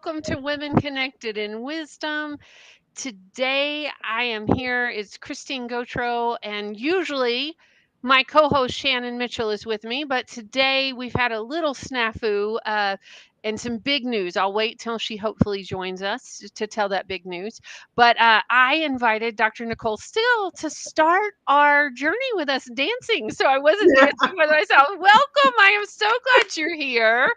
welcome to Women Connected in Wisdom. Today I am here. It's Christine Gautreaux, and usually my co host Shannon Mitchell is with me, but today we've had a little snafu and some big news. I'll wait till she hopefully joins us to tell that big news. But I invited Dr. Nicole Steele to start our journey with us dancing. So I wasn't dancing with myself. Welcome. I am so glad you're here.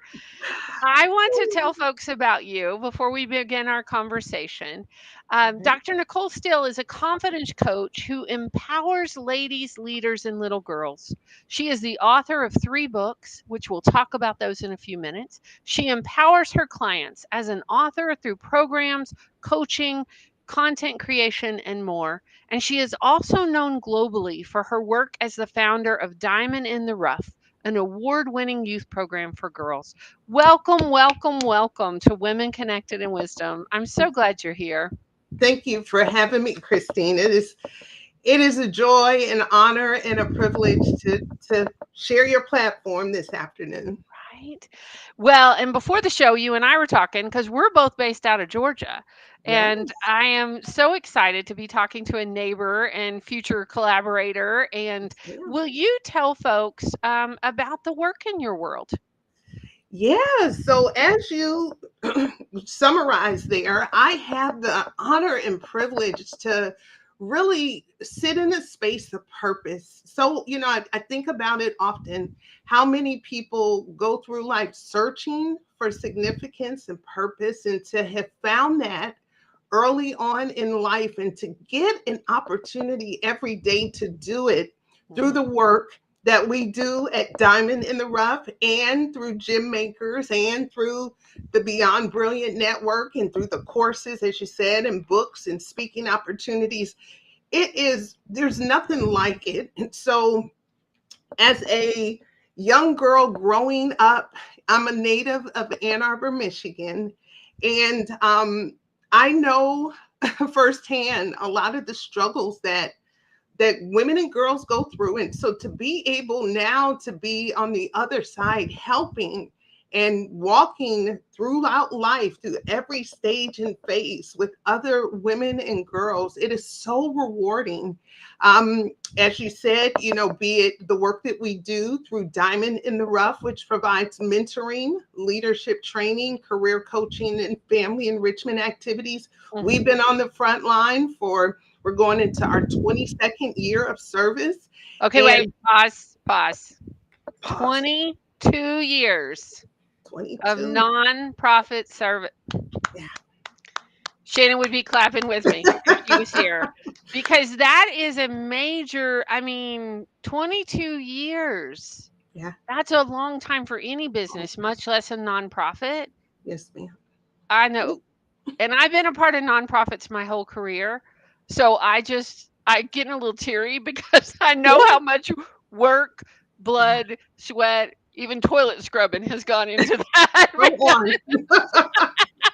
I want to tell folks about you before we begin our conversation. Dr. Nicole Steele is a confidence coach who empowers ladies, leaders, and little girls. She is the author of 3 books, which we'll talk about those in a few minutes. She empowers her clients as an author through programs, coaching, content creation, and more. And she is also known globally for her work as the founder of Diamond in the Rough, an award winning youth program for girls. Welcome, welcome, welcome to Women Connected in Wisdom. I'm so glad you're here. Thank you for having me, Christine. It is a joy, an honor, and a privilege to share your platform this afternoon. Right. Well, and before the show, you and I were talking because we're both based out of Georgia. And Yes. I am so excited to be talking to a neighbor and future collaborator. And Yeah. will you tell folks about the work in your world? Yeah. So as you summarize there, I have the honor and privilege to really sit in a space of purpose. So, I think about it often how many people go through life searching for significance and purpose, and to have found that early on in life and to get an opportunity every day to do it through Mhm. the work that we do at Diamond in the Rough and through Gym Makers and through the Beyond Brilliant Network and through the courses, as you said, and books and speaking opportunities. There's nothing like it. And so, as a young girl growing up, I'm a native of Ann Arbor, Michigan. And I know firsthand a lot of the struggles that women and girls go through. And so to be able now to be on the other side, helping and walking throughout life through every stage and phase with other women and girls, it is so rewarding. As you said, be it the work that we do through Diamond in the Rough, which provides mentoring, leadership training, career coaching, and family enrichment activities. We've Mhm. been on the front line we're going into our 22nd year of service. Okay, wait, And pause. pause, 22 years of 22. nonprofit service. Yeah. Shannon would be clapping with me if she was here because that is a major, 22 years. Yeah. That's a long time for any business, much less a nonprofit. Yes, ma'am. I know. And I've been a part of nonprofits my whole career. So I get a little teary because I know how much work, Yeah. blood, sweat, even toilet scrubbing has gone into that. Go on.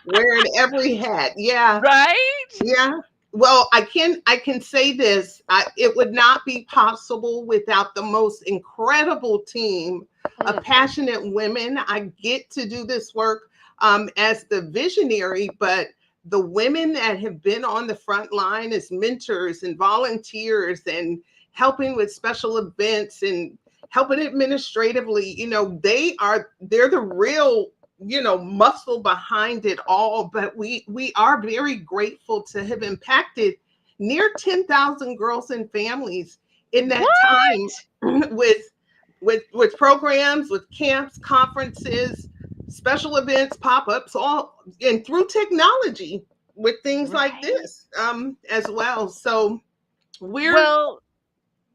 Wearing every hat. Yeah. Right? Yeah. Well, I can say this. It would not be possible without the most incredible team of Mm, passionate women. I get to do this work as the visionary, but the women that have been on the front line as mentors and volunteers and helping with special events and helping administratively, they're the real muscle behind it all. But we are very grateful to have impacted near 10,000 girls and families in that time what? with with programs, with camps, conferences, special events, pop-ups, all, and through technology with things like Right? this as well. So we're Well,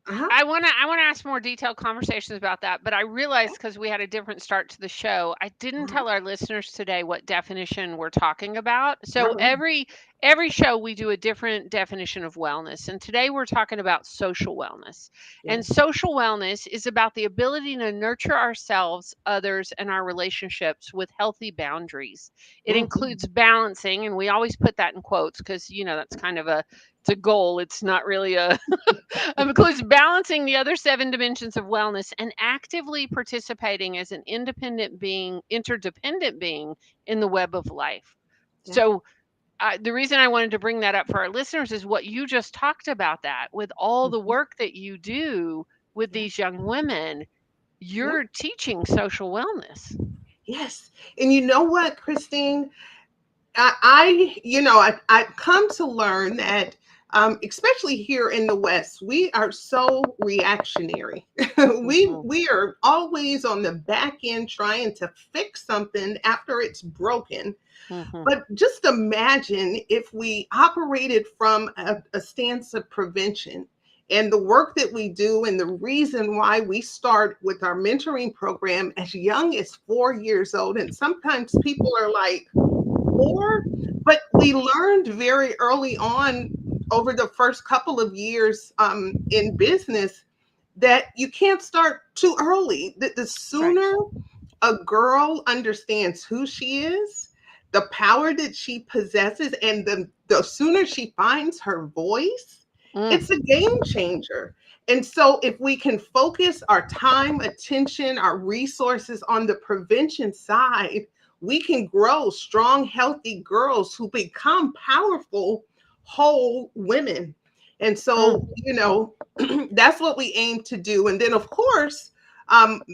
uh-huh, I wanna ask more detailed conversations about that, but I realized because we had a different start to the show, I didn't uh-huh, tell our listeners today what definition we're talking about. So uh-huh, every show we do a different definition of wellness, and today we're talking about social wellness. And yes, social wellness is about the ability to nurture ourselves, others, and our relationships with healthy boundaries. It mhm, includes balancing, and we always put that in quotes because that's kind of it's a goal. It's not really a includes balancing the other 7 dimensions of wellness and actively participating as an independent being, interdependent being in the web of life. Yeah. So the reason I wanted to bring that up for our listeners is what you just talked about, that with all the Mhm. work that you do with Yeah. these young women, Yeah. you're teaching social wellness. Yes. And you know what, Christine? I've come to learn that, especially here in the West, we are so reactionary. Mhm, We are always on the back end trying to fix something after it's broken. mhm, But just imagine if we operated from a stance of prevention, and the work that we do, and the reason why we start with our mentoring program as young as 4 years old. And sometimes people are like, or, but we learned very early on over the first couple of years, in business, that you can't start too early. That the right. sooner a girl understands who she is, the power that she possesses, and the sooner she finds her voice, it's Mm, a game changer. And so, if we can focus our time, attention, our resources on the prevention side, we can grow strong, healthy girls who become powerful, whole women. And so, mm, that's what we aim to do. And then, of course,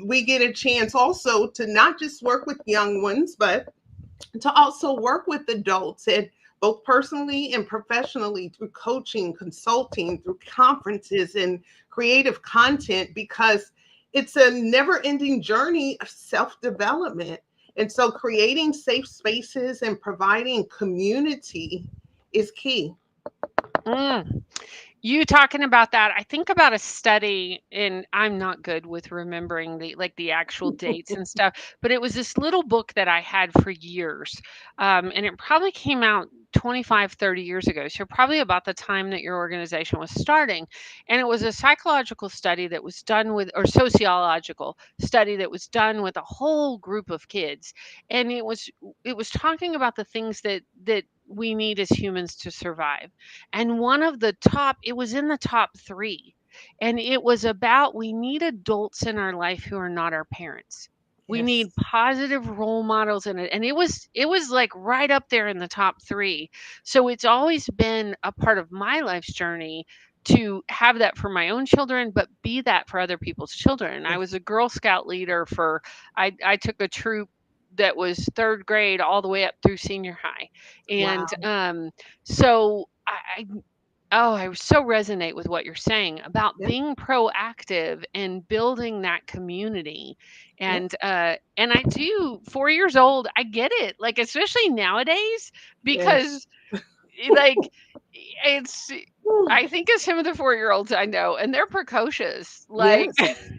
we get a chance also to not just work with young ones, but to also work with adults, and both personally and professionally, through coaching, consulting, through conferences and creative content, because it's a never ending journey of self development. And so creating safe spaces and providing community is key. mm. You talking about that, I think about a study, and I'm not good with remembering the actual dates and stuff, but it was this little book that I had for years. And it probably came out 25, 30 years ago. So probably about the time that your organization was starting. And it was a psychological study that was done with, or sociological study that was done with a whole group of kids. And it was talking about the things that we need as humans to survive. And one of the top, it was in the top 3, and it was about we need adults in our life who are not our parents. We Yes. need positive role models in it, and it was, like, right up there in the top 3. So it's always been a part of my life's journey to have that for my own children, but be that for other people's children. I was Yes. a Girl Scout leader for I took a troop that was 3rd grade all the way up through senior high, and, Wow. so I so resonate with what you're saying about Yeah. being proactive and building that community. Yes. And I do, 4 years old, I get it. Like, especially nowadays, Yes. because like it's I think of some of the 4-year-olds I know, and they're precocious. Like, Yes.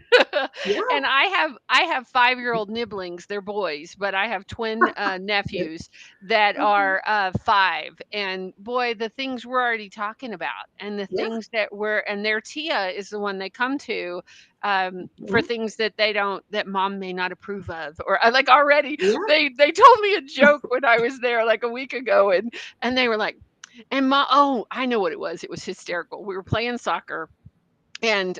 Yeah. and I have 5-year-old nibblings, they're boys, but I have twin, Yes. nephews that Mhm. are, 5, and boy, the things we're already talking about, and the Yeah. things that we're and their Tia is the one they come to, for Mhm. things that mom may not approve of, or, like, already Yeah. they told me a joke when I was there, like, a week ago, and they were like, and oh, I know what it was. It was hysterical. We were playing soccer, and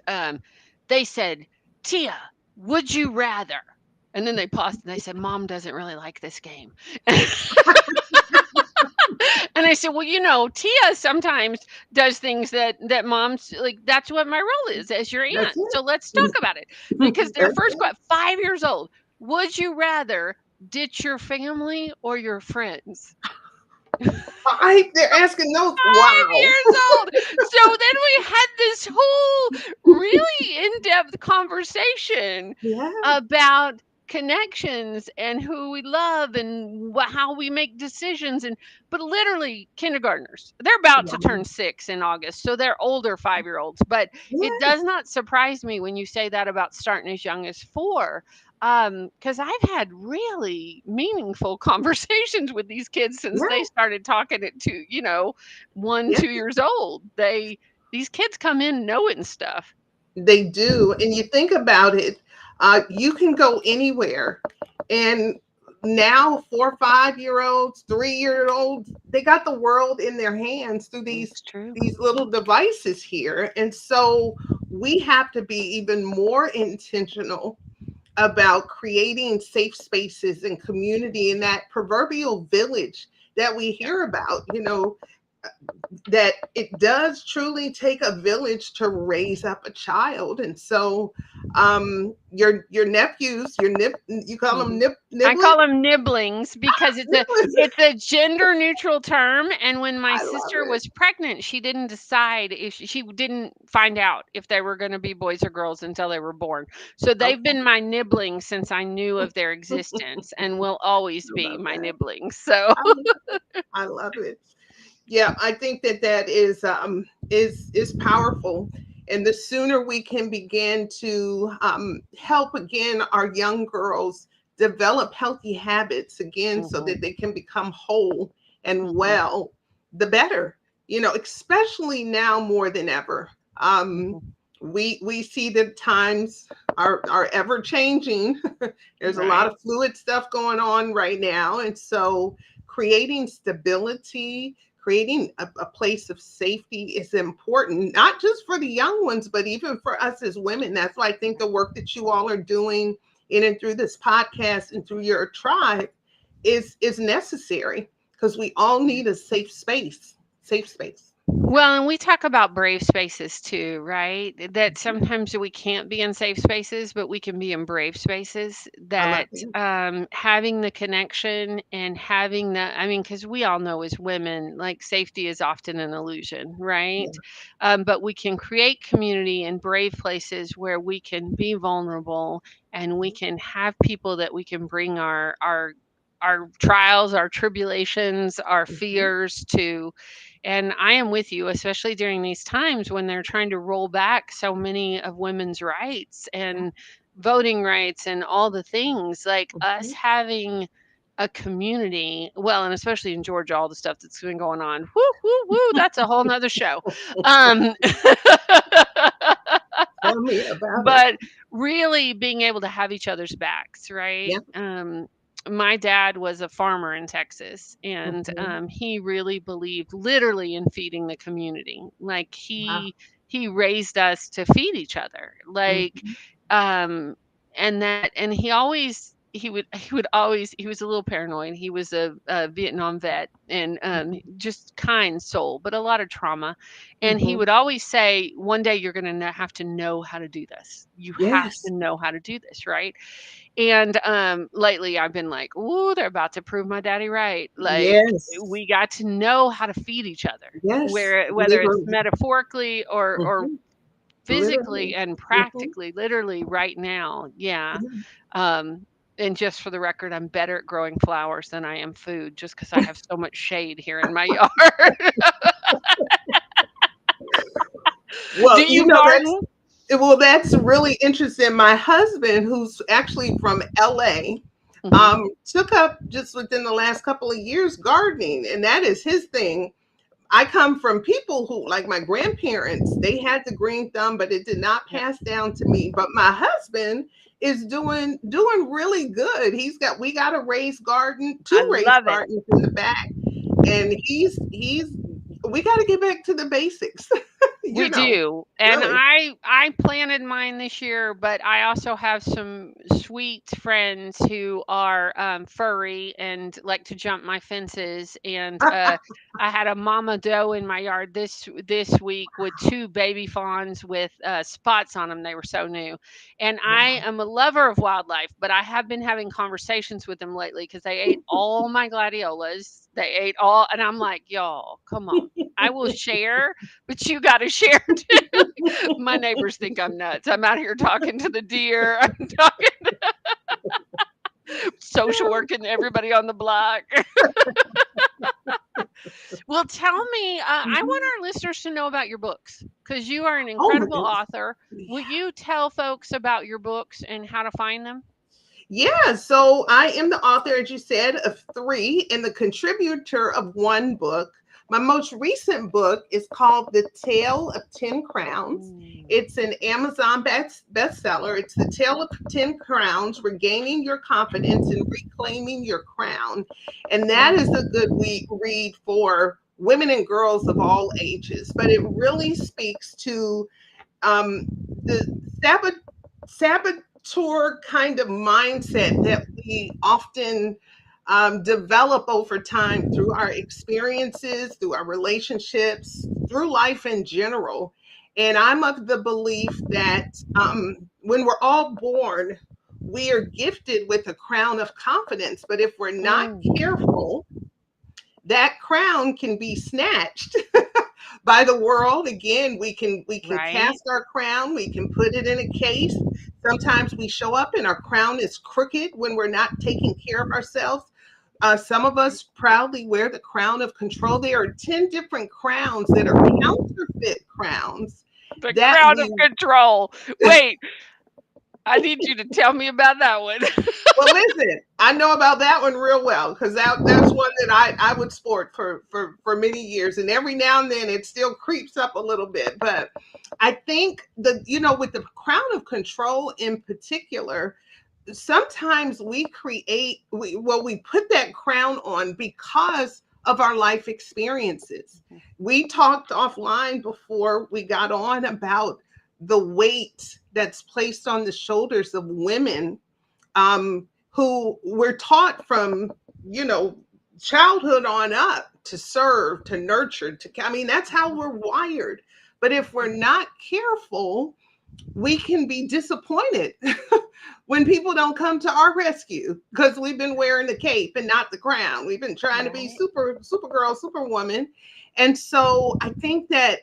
they said, "Tia, would you rather?" And then they paused and they said, "Mom doesn't really like this game." And I said, "Well, Tia sometimes does things that moms like. That's what my role is as your That's aunt. So let's talk it. about it." Because their That's first it. question, 5 years old, would you rather ditch your family or your friends? They're asking those. 5 Wow. years old. So then we had this whole really in-depth conversation Yeah. about connections and who we love and how we make decisions, but literally kindergartners. They're about to Wow. turn 6 in August, so they're older 5-year-olds, but it does Yes. not surprise me when you say that about starting as young as 4. Because I've had really meaningful conversations with these kids since they Yeah. started talking at 2, one, Yeah. 2 years old. These kids come in knowing stuff. They do. And you think about it, you can go anywhere. And now 4 or 5 year olds, 3 year olds, they got the world in their hands through It's true. these little devices here. And so we have to be even more intentional about creating safe spaces and community in that proverbial village that we hear about, that it does truly take a village to raise up a child. And so your nephews, you call them Mhm. I niblets. call them nibblings because it's a gender neutral term, and when my I love sister it. was pregnant, she didn't decide if she didn't find out if they were going to be boys or girls until they were born. So they've Okay. been my nibblings since I knew of their existence and will always I be love my that. nibblings. So I love it. I love it. Yeah, I think that that is powerful, and the sooner we can begin to help again our young girls develop healthy habits again, so mhm, that they can become whole and mhm, well, the better. Especially now more than ever. mhm. We see that times are ever changing. There's a lot Right. of fluid stuff going on right now, and so creating stability, creating a place of safety is important, not just for the young ones, but even for us as women. That's why I think the work that you all are doing in and through this podcast and through your tribe is necessary, because we all need a safe space. Safe space. Well, and we talk about brave spaces too, right? That sometimes we can't be in safe spaces, but we can be in brave spaces. I love That it. having the connection and having the, I mean, because we all know as women, like safety is often an illusion, right? Yeah. But we can create community in brave places where we can be vulnerable and we can have people that we can bring our trials, our tribulations, our Mhm. fears to. And I am with you, especially during these times when they're trying to roll back so many of women's rights Yeah. and voting rights and all the things. Like us Mhm. having a community, well, and especially in Georgia, all the stuff that's been going on. Woo, woo, woo, that's a whole nother show. Um, Tell me about it. but really being able to have each other's backs, right? Yeah. My dad was a farmer in Texas, and Mhm. he really believed literally in feeding the community. Like Wow. he raised us to feed each other. Like Mhm. um and he would always, he was a little paranoid. He was a Vietnam vet and just kind soul, but a lot of trauma. And he Mhm. would always say, one day you're going to have to know how to do this. You have Yes. to know how to do this, right? And lately I've been like, ooh, they're about to prove my daddy right. Like Yes. we got to know how to feed each other, Yes. where whether it's Literally. metaphorically or Mhm. physically Literally. and Mhm. practically, literally right now. Yeah. Yeah. Um, and just for the record, I'm better at growing flowers than I am food, just because I have so much shade here in my yard. Do Well, you that's garden? that's really interesting. My husband, who's actually from LA, Hmm. took up just within the last couple of years gardening, and that is his thing. I come from people who, like my grandparents, they had the green thumb, but it did not Yep. pass down to me. But my husband is doing really good. We got a raised garden, I two raised love it. gardens in the back, and he's we got to get back to the basics, We do. And really. I planted mine this year, but I also have some sweet friends who are furry and like to jump my fences. And I had a mama doe in my yard this week with two baby fawns with spots on them. They were so new. And I Wow. am a lover of wildlife, but I have been having conversations with them lately because they ate all my gladiolas. They ate all, and I'm like, y'all, come on. I will share, but you got to share too. My neighbors think I'm nuts. I'm out here talking to the deer. I'm talking social working to everybody on the block. Well, tell me, I want Mhm. our listeners to know about your books because you are an Oh my incredible goodness. author. Yeah. Will you tell folks about your books and how to find them? Yeah, so I am the author, as you said, of three and the contributor of one book. My most recent book is called The Tale of 10 Crowns. Mm. It's an Amazon bestseller. It's The Tale of 10 Crowns, Regaining Your Confidence and Reclaiming Your Crown. And that is a good read for women and girls of all ages. But it really speaks to the saboteur kind of mindset that we often develop over time through our experiences, through our relationships, through life in general. And I'm of the belief that when we're all born, we are gifted with a crown of confidence. But if we're not Mm, careful, that crown can be snatched by the world. Again, we can right? cast our crown, we can put it in a case. Sometimes we show up and our crown is crooked when we're not taking care of ourselves. Some of Right. us proudly wear the crown of control. There are 10 different crowns that are counterfeit crowns The that crowd of we, control. Wait, I need you to tell me about that one. well, listen, I know about that one real well because that's one that I would sport for many years, and every now and then it still creeps up a little bit. But I think with the crown of control in particular, sometimes we put that crown on because of our life experiences. We talked offline before we got on about the weight that's placed on the shoulders of women, who were taught from, you know, childhood on up to serve, to nurture, I mean, that's how we're wired. But if we're not careful, we can be disappointed when people don't come to our rescue because we've been wearing the cape and not the crown. We've been trying to be Right. supergirl, superwoman. And so I think that,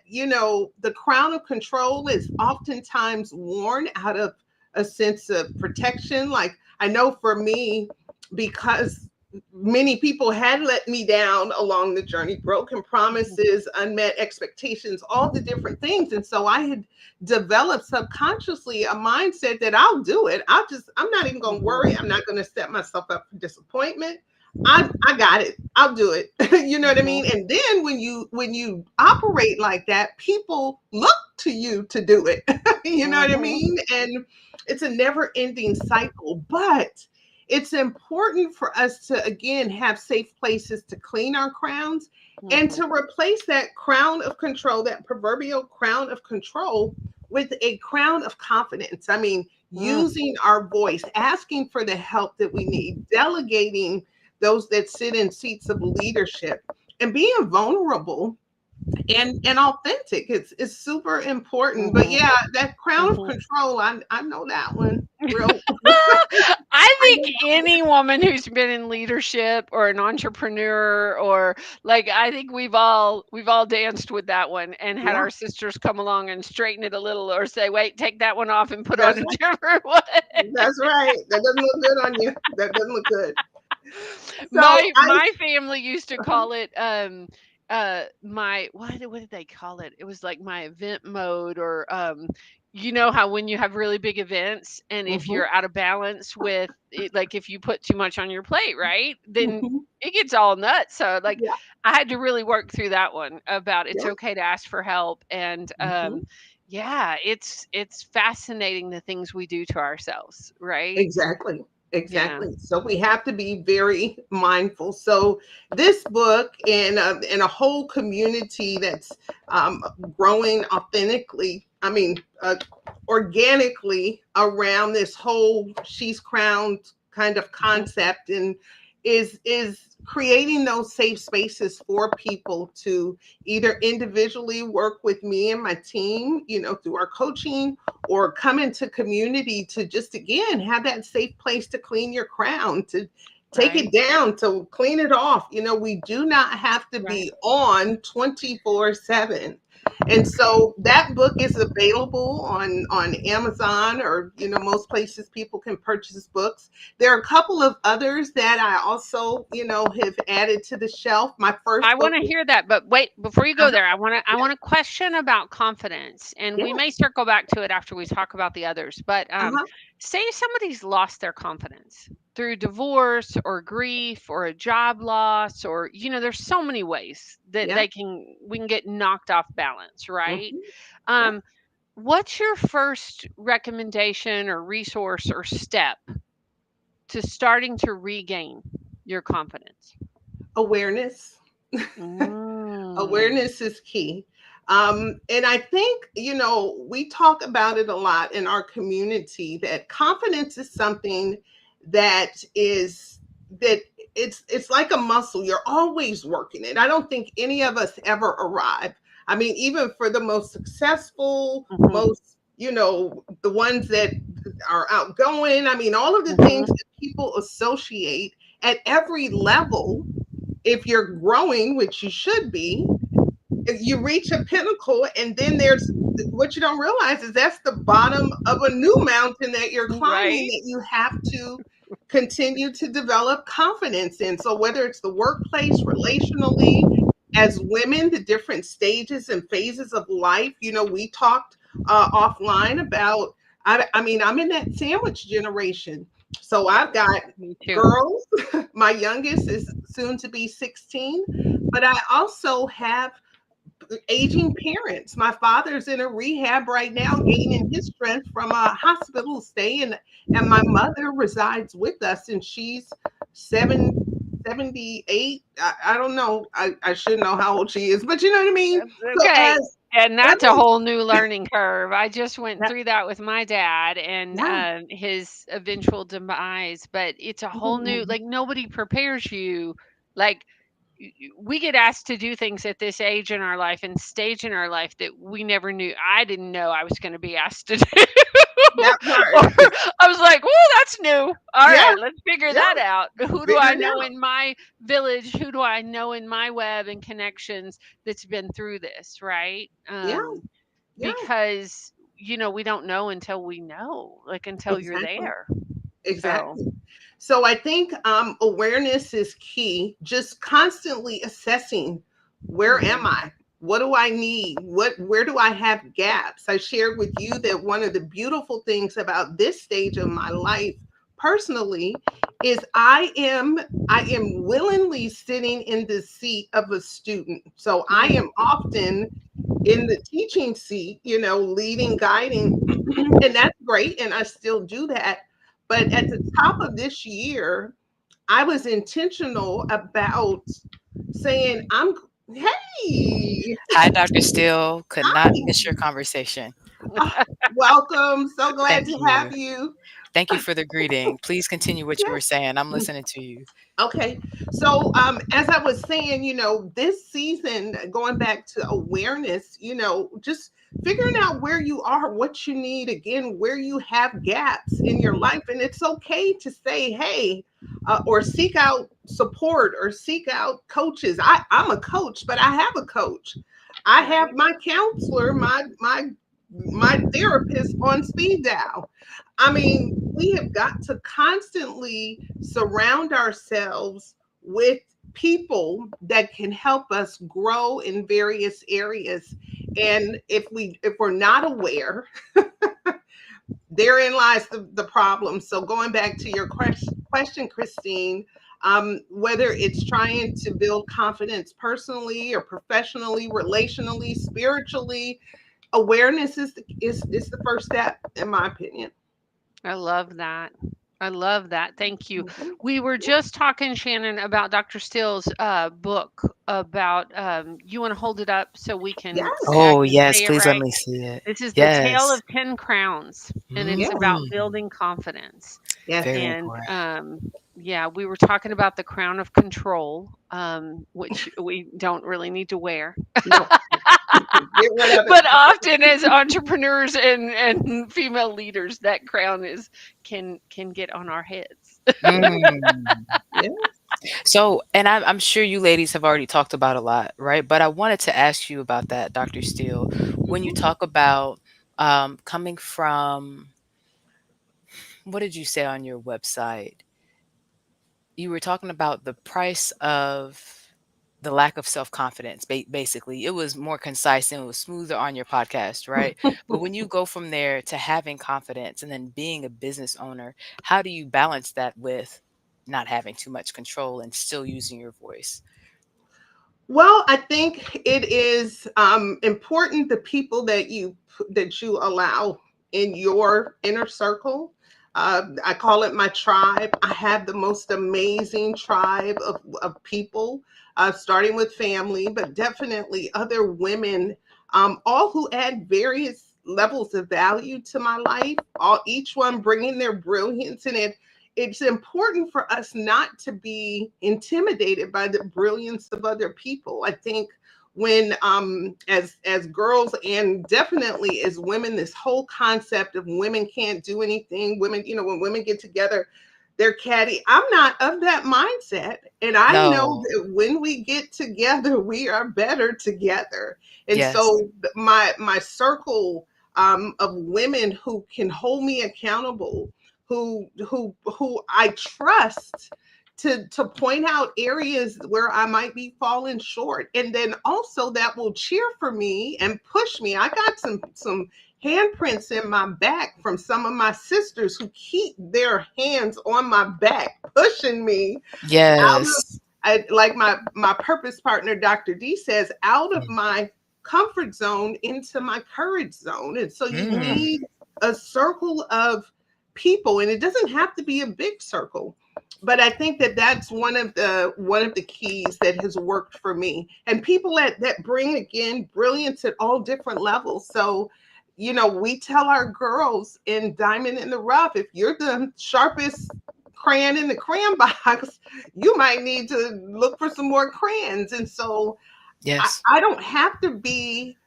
the crown of control is oftentimes worn out of a sense of protection. Like, I know for me, because many people had let me down along the journey, broken Mhm, promises, unmet expectations, all the different things. And so I had develop subconsciously a mindset that I'll do it. I'm not even going to worry. mhm, I'm not going to set myself up for disappointment. I got it. I'll do it. You know what I mhm, mean? And then when you operate like that, people look to you to do it. You know what I mhm, mean? And it's a never ending cycle, but it's important for us to again have safe places to clean our crowns and mhm, to replace that crown of control, that proverbial crown of control, with a crown of confidence. I mean, mm, using our voice, asking for the help that we need, delegating those that sit in seats of leadership, and being vulnerable and authentic. It's super important. But mhm, yeah, that crown of mhm. control, I know that one real. I I think know that any woman who's been in leadership or an entrepreneur or like I think we've all danced with that one and had yeah, our sisters come along and straighten it a little or say, "Wait, take that one off and put on that's a right. different one." That's right. That doesn't look good on you. That doesn't look good. So My family used to uh-huh. call it my what did they call it? It was like my event mode or you know how when you have really big events and if Mhm, you're out of balance with it, like if you put too much on your plate, right? Then mhm. it gets all nuts. So like Yeah, I had to really work through that one about it's yeah. okay to ask for help and Mhm. yeah, it's fascinating the things we do to ourselves, right? Exactly. Yeah. Exactly. So we have to be very mindful. So this book and a whole community that's um, growing authentically. I mean, organically around this whole she's crowned kind of Mhm. concept, and is creating those safe spaces for people to either individually work with me and my team, through our coaching, or come into community to just again have that safe place to clean your crown, to take Right. it down, to clean it off. We do not have to Right. be on 24/7. And so that book is available on Amazon, or most places people can purchase books. There are a couple of others that I also have added to the shelf. My I first book wanna was hear that, but wait, before you go uh-huh, there, I yeah, want to question about confidence, and yeah, we may circle back to it after we talk about the others. But uh-huh, say somebody's lost their confidence through divorce or grief or a job loss, or there's so many ways that yeah, we can get knocked off balance, right? mhm, yeah. Um, what's your first recommendation or resource or step to starting to regain your confidence? Awareness. Mm, Awareness is key. And I think, we talk about it a lot in our community, that confidence is something that is that it's like a muscle. You're always working it. I don't think any of us ever arrive. I mean, even for the most successful, Mhm. most, the ones that are outgoing, I mean, all of the things Mhm. that people associate at every level, if you're growing, which you should be, you reach a pinnacle, and then there's what you don't realize is that's the bottom of a new mountain that you're climbing, Right? that you have to continue to develop confidence in. So whether it's the workplace, relationally, as women, the different stages and phases of life, we talked offline about, I mean, I'm in that sandwich generation. So I've got Me too. girls. My youngest is soon to be 16, but I also have aging parents. My father's in a rehab right now, gaining his strength from a hospital stay, and my mother resides with us, and she's 78. I don't know. I should know how old she is, but you know what I mean. So Okay. as And that's a every whole new learning curve. I just went yeah, through that with my dad and yeah, his eventual demise, but it's a whole new, mm, like, nobody prepares you. Like, we get asked to do things at this age in our life and stage in our life that we never knew. I didn't know I was going to be asked to do. that Or part. I was like, "Oh, that's new. All Yeah, right, let's figure yeah, that out. Who do figure I it know out. in my village? Who do I know in my web and connections that's been through this?" Right? Yeah, yeah, Because we don't know until we know, like until you're exactly, there. So, exactly. So I think awareness is key. Just constantly assessing, where am mhm, I? What do I need? Where do I have gaps? I shared with you that one of the beautiful things about this stage of my life personally is I am willingly sitting in the seat of a student. So I mm, am often in the teaching seat, leading, guiding, and that's great. And I still do that. But at the top of this year, I was intentional about saying, hey, Hi, Dr. Steele. Could not hi, miss your conversation. oh, welcome. So glad Thank to have you. you. Thank you for the greeting. Please continue what you were saying. I'm Yeah. listening to you. Okay. So as I was saying, this season, going back to awareness, just figuring out where you are, what you need, again, where you have gaps in your life. And it's okay to say, hey, or seek out support or seek out coaches. I'm a coach, but I have a coach. I have right. my counselor, my therapist on speed dial. I mean, we have got to constantly surround ourselves with people that can help us grow in various areas. And if we're not aware, therein lies the problem. So going back to your question, Christine, whether it's trying to build confidence personally or professionally, relationally, spiritually, awareness is the first step, in my opinion. I love that. I love that. Thank you. Mhm. We were just talking, Shannon, about Dr. Steele's book about, you want to hold it up so Yes, I Oh, can yes. say it Please let right. me see it. This is The Tale Yes. of 10 Crowns, and it's yes, about Mm, building confidence. yes. very And important. yeah, we were talking about the crown of control, which we don't really need to wear. No, get rid of it. But often as entrepreneurs and female leaders, that crown is can get on our heads. Mm. Yeah. So, and I'm sure you ladies have already talked about a lot, right? But I wanted to ask you about that, Dr. Steele. When you Mhm. talk about coming from, what did you say on your website? You were talking about the price of the lack of self-confidence. Basically, it was more concise and it was smoother on your podcast, right? But when you go from there to having confidence and then being a business owner, how do you balance that with not having too much control and still using your voice? Well, I think it is important the people that you allow in your inner circle. I call it my tribe. I have the most amazing tribe of people, starting with family, but definitely other women, all who add various levels of value to my life. All each one bringing their brilliance in it. it's important for us not to be intimidated by the brilliance of other people. I think when as girls and definitely as women, this whole concept of women can't do anything, women, when women get together, they're catty. I'm not of that mindset. And I know No. that when we get together, we are better together. And Yes. so my circle of women who can hold me accountable, who I trust to point out areas where I might be falling short, and then also that will cheer for me and push me. I got some handprints in my back from some of my sisters who keep their hands on my back, pushing me out of, Yes. like my purpose partner, Dr. D, says, out of Mm. my comfort zone into my courage zone. And so you Mm. need a circle of people, and it doesn't have to be a big circle. But I think that that's one of the keys that has worked for me, and people that bring, again, brilliance at all different levels. So we tell our girls in Diamond in the Rough, if you're the sharpest crayon in the crayon box, you might need to look for some more crayons. And so I, Yes. I don't have to be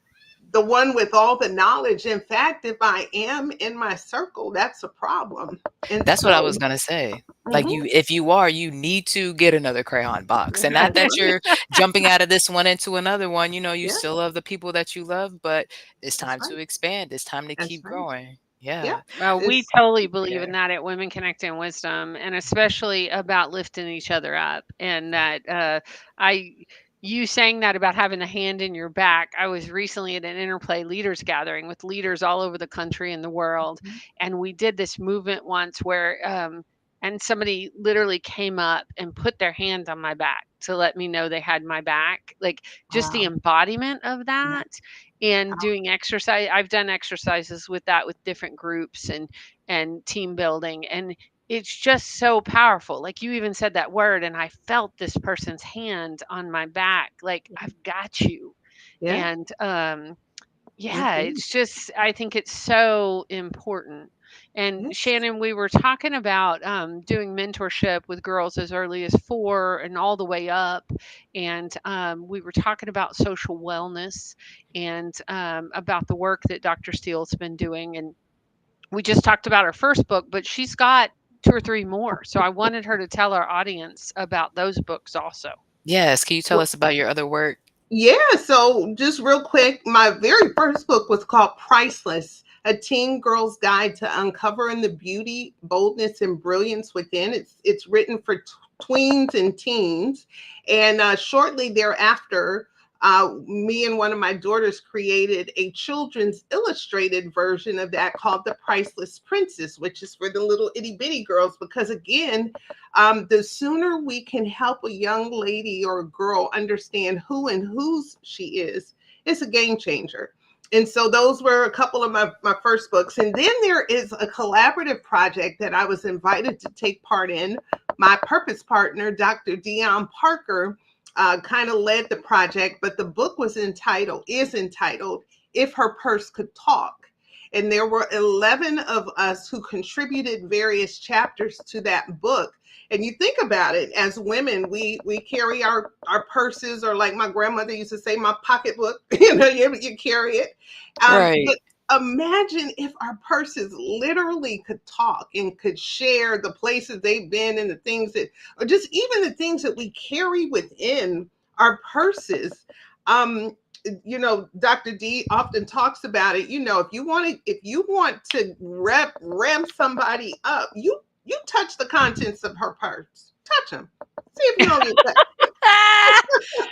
the one with all the knowledge. In fact, if I am in my circle, that's a problem. And That's what I so, was gonna say. Like, mhm, if you are, you need to get another crayon box. And not that's that right. you're jumping out of this one into another one, you Yeah, still love the people that you love, but it's that's time right. to expand. It's time to That's keep right. growing. Yeah. Yeah. Well, we It's totally believe in Yeah. that at Women Connecting Wisdom, and especially about lifting each other up. And that I, you saying that about having a hand in your back. I was recently at an Interplay Leaders Gathering with leaders all over the country and the world, and we did this movement once where, and somebody literally came up and put their hand on my back to let me know they had my back. Like just the wow. embodiment of Yeah. that, and Wow. doing exercise. I've done exercises with that with different groups and team building, and it's just so powerful. Like you even said that word and I felt this person's hand on my back, like I've got you. Yeah. And yeah, Indeed. it's just, I think it's so important. And Yes. Shannon, we were talking about doing mentorship with girls as early as 4 and all the way up. And we were talking about social wellness and about the work that Dr. Steele's been doing. And we just talked about her first book, but she's got 2 or 3 more. So I wanted her to tell our audience about those books also. Yes. Can you tell us about your other work? Yeah, so just real quick, my very first book was called Priceless, a teen girl's guide to uncovering the beauty, boldness, and brilliance within. It's written for tweens and teens, and shortly thereafter, me and one of my daughters created a children's illustrated version of that called The Priceless Princess, which is for the little itty bitty girls. Because again, the sooner we can help a young lady or a girl understand who and whose she is, it's a game changer. And so those were a couple of my first books. And then there is a collaborative project that I was invited to take part in. My purpose partner, Dr. Dion Parker, kind of led the project, but the book is entitled If Her Purse Could Talk. And there were 11 of us who contributed various chapters to that book. And you think about it, as women, we carry our purses, or like my grandmother used to say, my pocketbook. You carry it. But Right. imagine if our purses literally could talk and could share the places they've been, and the things that, or just even the things that we carry within our purses. Um, Dr. D often talks about it. If you want to ramp somebody up, you touch the contents of her purse. Touch them. See if you don't get touched.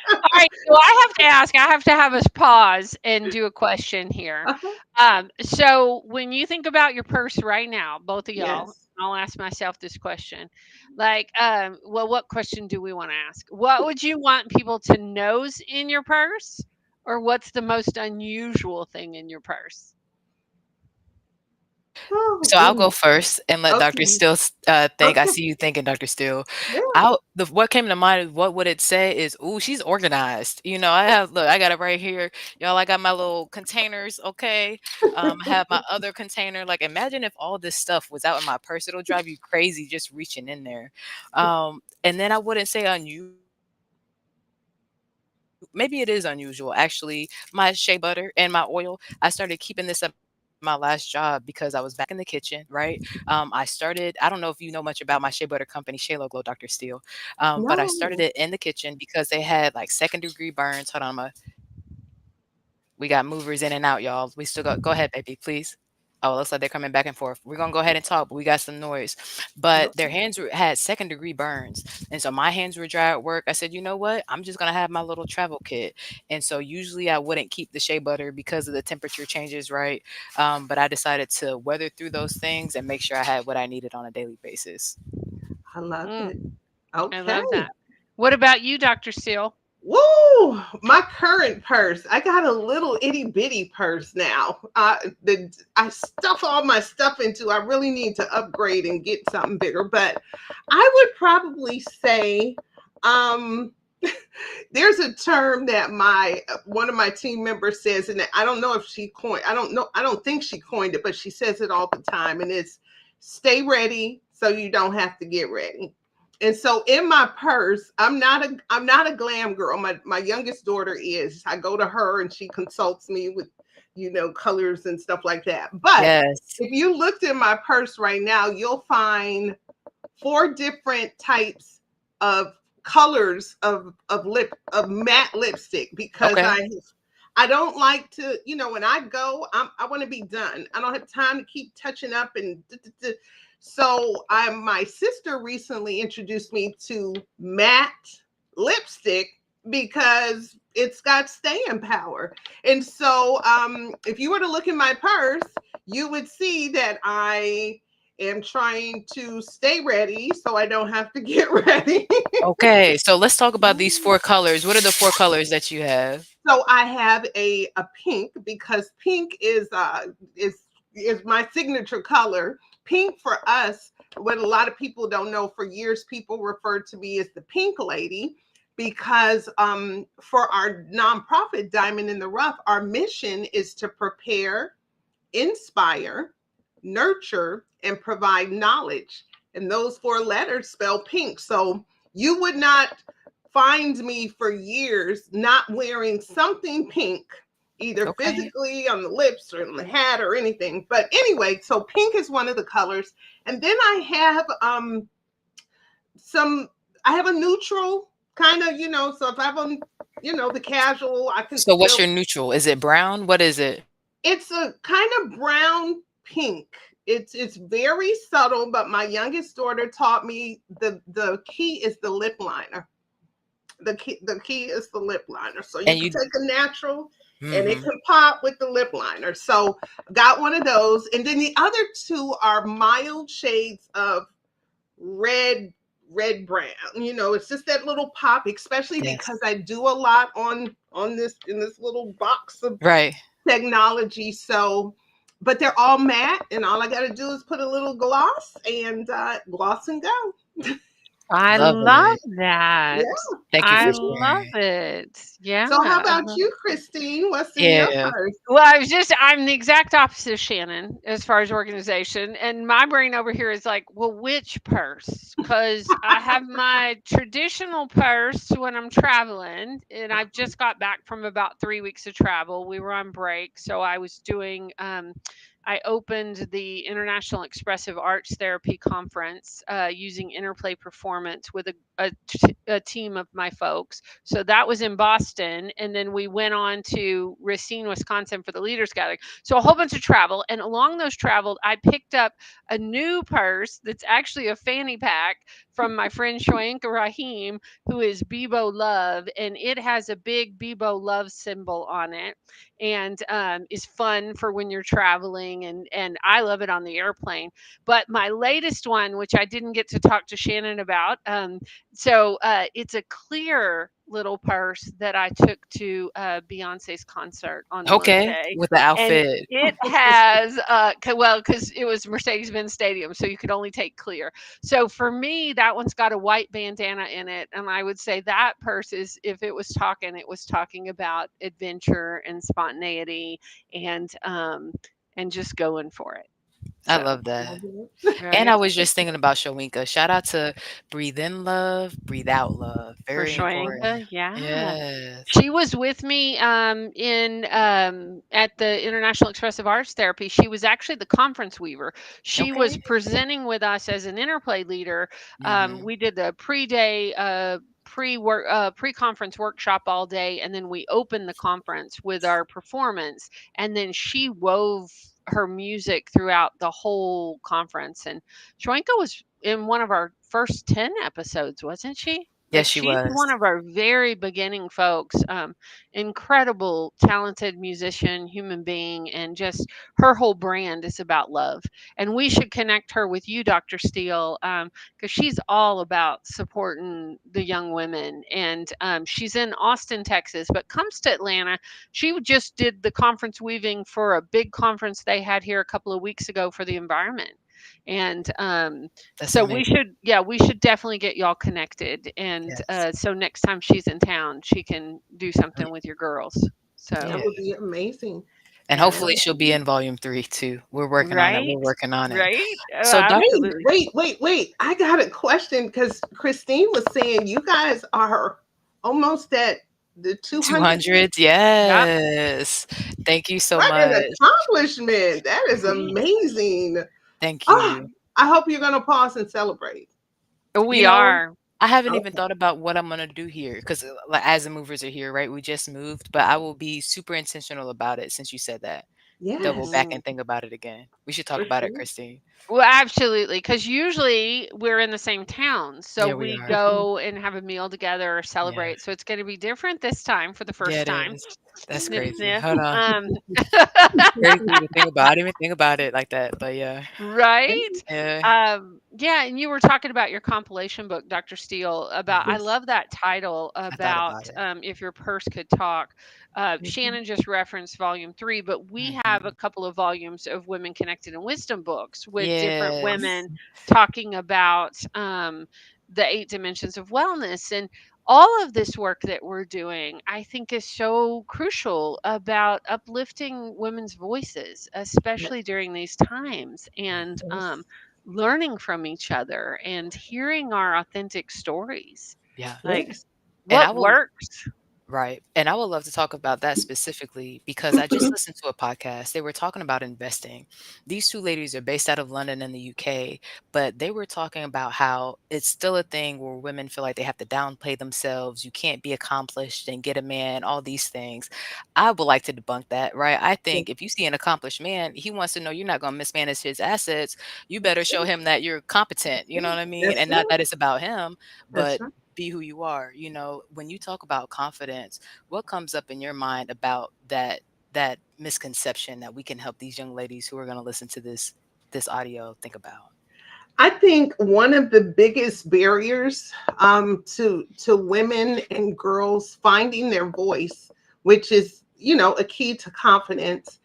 All right, so I have to have us pause and do a question here. Uh-huh. So when you think about your purse right now, both of y'all, Yes. I'll ask myself this question. Like, well, what question do we want to ask? What would you want people to nose in your purse? Or what's the most unusual thing in your purse? Oh So I'll go goodness. first and let Dr. Okay. Steele think. I Okay. see you thinking, Dr. Steele. Yeah. What came to mind is what would it say is, ooh, she's organized. I got it right here. Y'all, I got my little containers, okay? I have my other container. Like, imagine if all this stuff was out in my purse. It'll drive you crazy just reaching in there. And then I wouldn't say unusual. Maybe it is unusual. Actually, my shea butter and my oil, I started keeping this at my last job because I was back in the kitchen, right? I started, I don't know if you know much about my shea butter company, Shalo Glow, Dr. Steele, but I started it in the No. kitchen because they had like second-degree burns. Hold on, we got movers in and out, y'all. We still go ahead, baby, please. Oh, it looks like they're coming back and forth. We're gonna go ahead and talk, but we got some noise. But their Okay. had second-degree burns. And so my hands were dry at work. I said, you know what? I'm just gonna have my little travel kit. And so usually I wouldn't keep the shea butter because of the temperature changes, right? But I decided to weather through those things and make sure I had what I needed on a daily basis. I love Mm, it. I love Okay. that. What about you, Dr. Steele? Woo! My current purse. I got a little itty bitty purse now. I stuff all my stuff into. I really need to upgrade and get something bigger. But I would probably say, um, there's a term that my one of my team members says, and I don't know if she coined. I don't know. I don't think she coined it, but she says it all the time, and it's "Stay ready so you don't have to get ready." And so in my purse, I'm not a glam girl. My youngest daughter is. I go to her and she consults me with, colors and stuff like that. But Yes. if you looked in my purse right now, you'll find four different types of colors of matte lipstick because Okay. I don't like to, when I go, I want to be done. I don't have time to keep touching up and so my sister recently introduced me to matte lipstick because it's got staying power. And so if you were to look in my purse, you would see that I am trying to stay ready so I don't have to get ready. Okay. So let's talk about these four colors. What are the four colors that you have? So I have a pink because pink is my signature color. Pink for us, what a lot of people don't know, for years people referred to me as the pink lady because for our nonprofit Diamond in the Rough, our mission is to prepare, inspire, nurture, and provide knowledge. And those four letters spell pink. So you would not find me for years not wearing something pink, either Okay. physically on the lips or on the hat or anything. But anyway, so pink is one of the colors. And then some I have a neutral kind of, so if I have on, the casual, I can So what's still. your neutral? Is it brown? What is it? It's a kind of brown pink. It's very subtle, but my youngest daughter taught me the key is the lip liner. The key is the lip liner. So you And can you take a natural and it mhm. can pop with the lip liner. So got one of those. And then the other two are mild shades of red, red brown. It's just that little pop, especially because Yes. I do a lot on this in this little box of Right. technology. So, but they're all matte, and all I got to do is put a little gloss and gloss and go. I Love love it. Yeah. that. Thank you I for love sharing. it. Yeah. So, how about you, Christine? What's in your Yeah. purse? Well, I'm the exact opposite of Shannon as far as organization. And my brain over here is like, well, which purse? Because I have my traditional purse when I'm traveling. And I've just got back from about 3 weeks of travel. We were on break. So I opened the International Expressive Arts Therapy Conference using Interplay Performance with a team of my folks. So that was in Boston. And then we went on to Racine, Wisconsin for the Leaders Gathering. So a whole bunch of travel. And along those traveled, I picked up a new purse that's actually a fanny pack from my friend Shoanka Rahim, who is Bebo Love. And it has a big Bebo Love symbol on it and is fun for when you're traveling. And I love it on the airplane. But my latest one, which I didn't get to talk to Shannon about, it's a clear little purse that I took to Beyonce's concert on Okay, Monday, with the and outfit. it has well, because it was Mercedes-Benz Stadium, so you could only take clear. So for me, that one's got a white bandana in it, and I would say that purse is, if it was talking, it was talking about adventure and spontaneity and just going for it. I So, love that. Love it. And I right. was just thinking about Shawinka. Shout out to breathe in love, breathe out love. For Very important. Shwenka, yeah. Yes. She was with me in at the International Expressive Arts Therapy. She was actually the conference weaver. She was Okay. presenting with us as an interplay leader. Mhm. We did the pre-day pre-work pre-conference workshop all day, and then we opened the conference with our performance, and then she wove her music throughout the whole conference. And Shwenka was in one of our first 10 episodes, wasn't she? Yes, Like, she she's one was. of our very beginning folks. Incredible, talented musician, human being, and just her whole brand is about love. And we should connect her with you, Dr. Steele, because she's all about supporting the young women. And she's in Austin, Texas, but comes to Atlanta. She just did the conference weaving for a big conference they had here a couple of weeks ago for the environment. And That's so we amazing. should, yeah, we should definitely get y'all connected. And Yes. so next time she's in town, she can do Mm, something with your girls. That yeah. So, would be amazing. And yeah. hopefully she'll be in volume 3 too. We're working on it. We're Right? working on it. Right? Oh, So Dr. absolutely. Wait. I got a question because Christine was saying you guys are almost at the 200. 200, Yep. yes. Thank you so What an much. accomplishment. That is Right. amazing. Thank Oh, you. I hope you're going to pause and celebrate. You We know, are. I haven't even Okay. thought about what I'm gonna do here because, like, as the movers are here, right? We just moved, but I will be super intentional about it since you said that. Double Yes, back Mhm. and think about it again. We should talk for about it, sure. Christine. Well, absolutely, because usually we're in the same town, so Yeah, we we are. Mhm. go and have a meal together or Yeah. celebrate. So it's going to be different this time for the Yeah, first it time. is. That's Sniff, crazy. sniff. Hold on. Um, It's crazy to think about. I didn't even think about it like that, but yeah. right? Yeah. Yeah, and you were talking about your compilation book, Dr. Steele, about, I Mhm. Yes. love that title I thought about about it. if your purse could talk. Mhm. Shannon just referenced volume 3, but we have a Mhm. couple of volumes of Women Connected in Wisdom books with different Yes. women talking about the 8 dimensions of wellness. And all of this work that we're doing, I think, is so crucial about uplifting women's voices, especially during these times. And Yes. learning from each other and hearing our authentic stories. Yeah. Like, Yes. And I what will works? Right. And I would love to talk about that specifically because I just listened to a podcast. They were talking about investing. These two ladies are based out of London in the UK, but they were talking about how it's still a thing where women feel like they have to downplay themselves. You can't be accomplished and get a man, all these things. I would like to debunk that, right? I Yeah, think if you see an accomplished man, he wants to know you're not going to mismanage his assets. You better that's show it. him that you're competent. You know what I mean? That's And not it. that it's about him, That's but right. be who you are. You know, when you talk about confidence, what comes up in your mind about that misconception that we can help these young ladies who are going to listen to this audio think about? I think one of the biggest barriers to women and girls finding their voice, which is a key to confidence,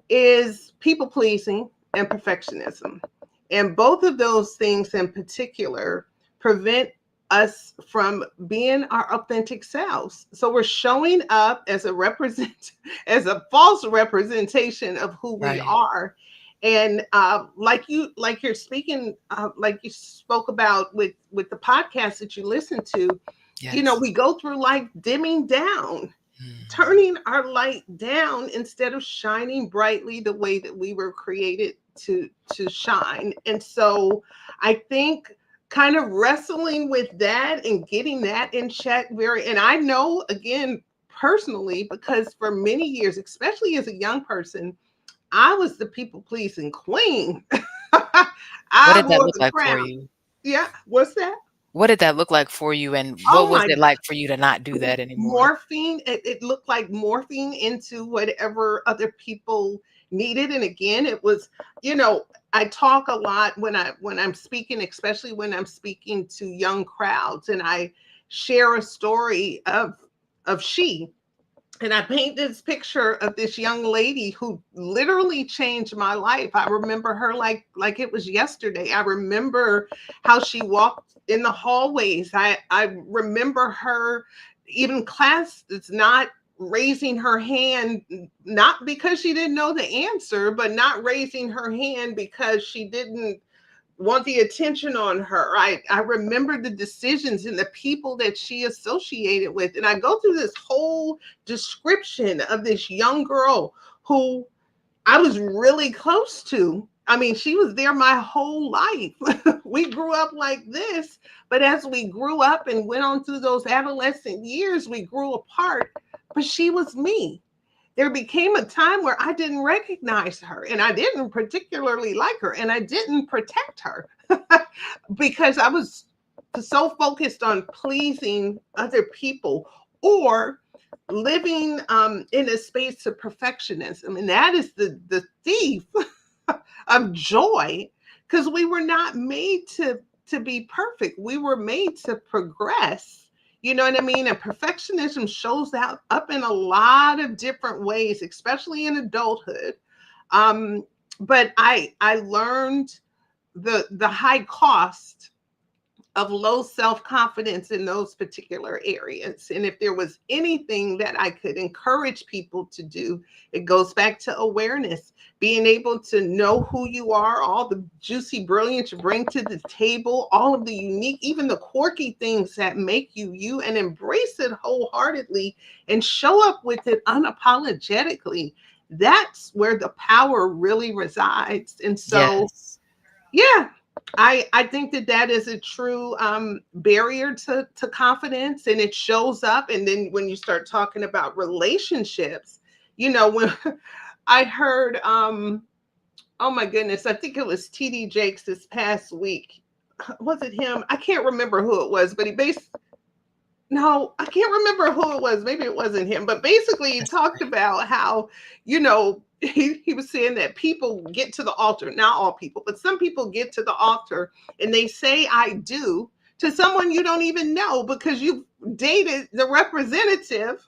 is people pleasing and perfectionism. And both of those things in particular prevent us from being our authentic selves. So we're showing up as a as a false representation of who we Right. are. And like you're speaking, like you spoke about with the podcast that you listen to, Yes. we go through life dimming down, Mhm. turning our light down instead of shining brightly the way that we were created to shine. And so I think kind of wrestling with that and getting that in check, very, and I know, again, personally, because for many years, especially as a young person, I was the people pleasing queen. What I did that wore look the like for crown. you? Yeah, what's that? What did that look like for you, and what Oh was my, it like for you to not do that anymore? morphine, it looked like morphing into whatever other people needed. And again, it was, I talk a lot when I'm speaking, especially when I'm speaking to young crowds, and share a story of she. And I paint this picture of this young lady who literally changed my life. I remember her like it was yesterday. I remember how she walked in the hallways. I remember her even class that's not raising her hand, not because she didn't know the answer, but not raising her hand because she didn't want the attention on her. I remember the decisions and the people that she associated with. And I go through this whole description of this young girl who I was really close to. I mean, she was there my whole life. We grew up like this, but as we grew up and went on through those adolescent years, we grew apart. But she was me. There became a time where I didn't recognize her and I didn't particularly like her and I didn't protect her because I was so focused on pleasing other people or living in a space of perfectionism. And that is the thief of joy because we were not made to be perfect. We were made to progress. You know what I mean? And perfectionism shows out up in a lot of different ways, especially in adulthood. Um, but I learned the high cost of low self confidence in those particular areas. And if there was anything that I could encourage people to do, it goes back to awareness, being able to know who you are, all the juicy brilliance you bring to the table, all of the unique, even the quirky things that make you you, and embrace it wholeheartedly and show up with it unapologetically. That's where the power really resides. And so, Yes. yeah, I think that that is a true barrier to confidence, and it shows up. And then when you start talking about relationships, you know, when I heard, oh my goodness, I think it was TD Jakes this past week. Was it him? I can't remember who it was, but he based no, I can't remember who it was. Maybe it wasn't him, but basically he That's talked about how, he was saying that people get to the altar, not all people, but some people get to the altar and they say, I do to someone you don't even know because you've dated the representative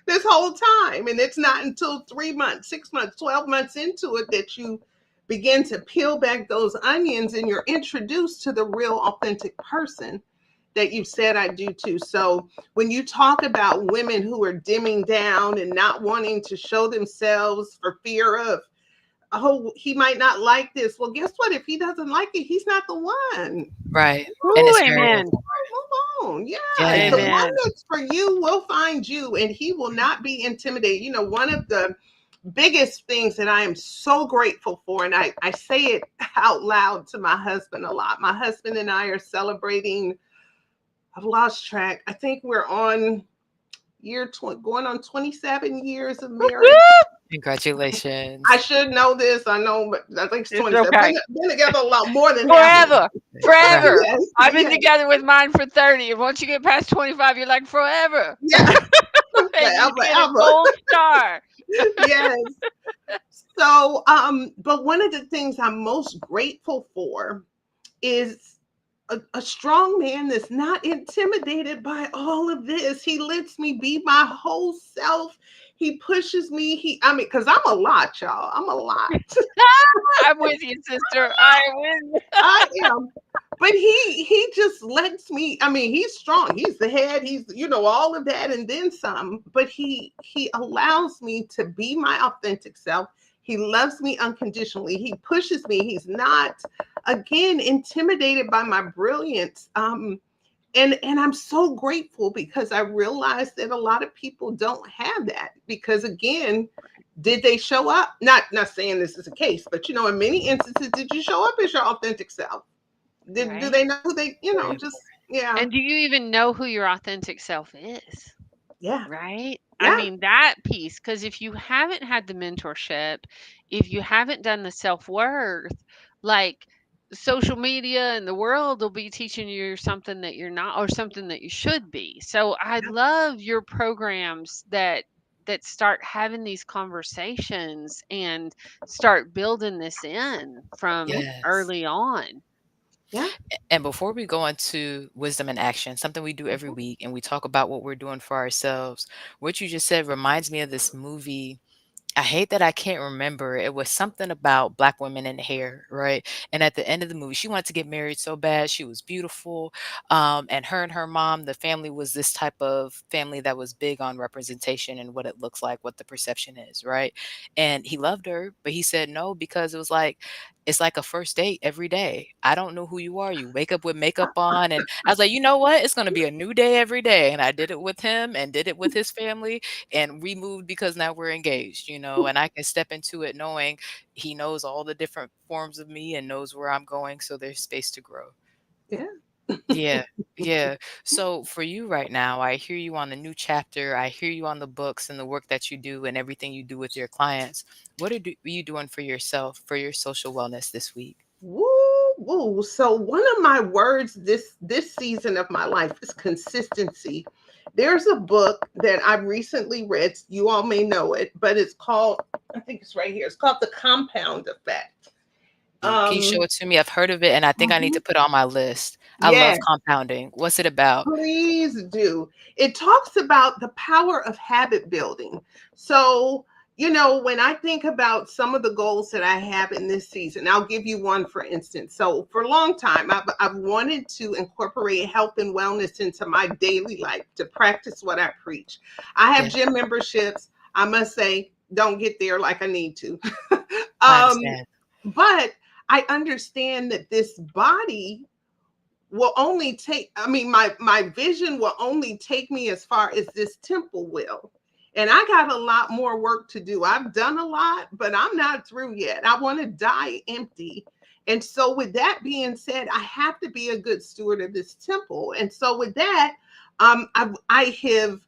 this whole time. And it's not until 3 months, 6 months, 12 months into it that you begin to peel back those onions and you're introduced to the real authentic person that you've said I do too. So when you talk about women who are dimming down and not wanting to show themselves for fear of, oh, he might not like this. Well, guess what? If he doesn't like it, he's not the one. right. And Ooh, it's very amen. important. Move on. Yes. The Yes. one Amen. that's for you will find you and he will not be intimidated. You know, one of the biggest things that I am so grateful for, and I say it out loud to my husband a lot. My husband and I are celebrating, I've lost track. I think we're on going on 27 years of Whoop, marriage. whoop. I Congratulations. should know this. I know, but I think it's It's 27. okay. Been together a lot more than half my Forever. life. Right. Forever. Yes, I've been yes, together with mine for 30. And once you get past 25, you're like, forever. yeah, And you forever, get a ever. gold star. Yes. So, but one of the things I'm most grateful for is a strong man that's not intimidated by all of this. He lets me be my whole self. He pushes me. I mean, because I'm a lot, y'all. I'm a lot. I'm with you, sister. I'm with you. I am. But he just lets me, I mean, he's strong. He's the head. He's, all of that and then some. But he allows me to be my authentic self. He loves me unconditionally. He pushes me. He's not, again, intimidated by my brilliance. And I'm so grateful because I realized that a lot of people don't have that because, again, did they show up? Not saying this is a case, but in many instances, did you show up as your authentic self? Do Right. they know who they, Very just important. yeah, And do you even know who your authentic self is? yeah, Right? I yeah, mean, that piece, because if you haven't had the mentorship, if you haven't done the self worth, like social media and the world will be teaching you something that you're not or something that you should be. So I yeah, love your programs that start having these conversations and start building this in from Yes. early on. Yeah. And before we go into wisdom and action, something we do every Mhm. week, and we talk about what we're doing for ourselves, what you just said reminds me of this movie. I hate that I can't remember. It was something about black women in hair, right? And at the end of the movie, she wanted to get married so bad. She was beautiful. And her mom, the family was this type of family that was big on representation and what it looks like, what the perception is, right? And he loved her, but he said no because it was like, it's like a first date every day. I don't know who you are. You wake up with makeup on. And I was like, you know what? It's going to be a new day every day. And I did it with him and did it with his family, and we moved because now we're engaged, and I can step into it knowing he knows all the different forms of me and knows where I'm going. So there's space to grow. Yeah. Yeah. Yeah. So for you right now, I hear you on the new chapter. I hear you on the books and the work that you do and everything you do with your clients. What are you doing for yourself, for your social wellness this week? Woo, woo. So one of my words this season of my life is consistency. There's a book that I recently read. You all may know it, but it's called, I think it's right here. It's called The Compound Effect. Can you show Um, it to me? I've heard of it and I think I need mhm. to put it on my list. I love Yeah, compounding. What's it about? please do. It talks about the power of habit building. So, when I think about some of the goals that I have in this season, I'll give you one for instance. So, for a long time, I've wanted to incorporate health and wellness into my daily life to practice what I preach. I have Yeah, gym memberships. I must say, don't get there like I need to. I um, understand. but I understand that this body will only take, I mean, my vision will only take me as far as this temple will. And I got a lot more work to do. I've done a lot, but I'm not through yet. I want to die empty. And so with that being said, I have to be a good steward of this temple. And so with that, I have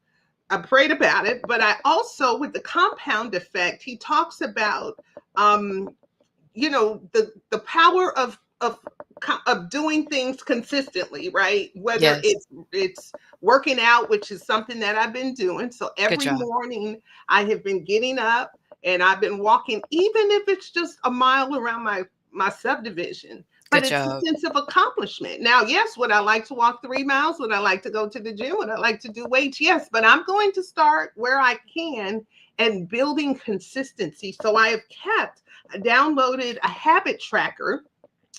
I prayed about it, but I also, with the compound effect, he talks about um the power of doing things consistently, right? Whether Yes. it's working out, which is something that I've been doing. So Good every job. morning I have been getting up and I've been walking, even if it's just a mile around my subdivision. But Good it's a job. sense of accomplishment. Now, yes, would I like to walk 3 miles? Would I like to go to the gym? Would I like to do weights? Yes, but I'm going to start where I can and building consistency. So I have downloaded a habit tracker,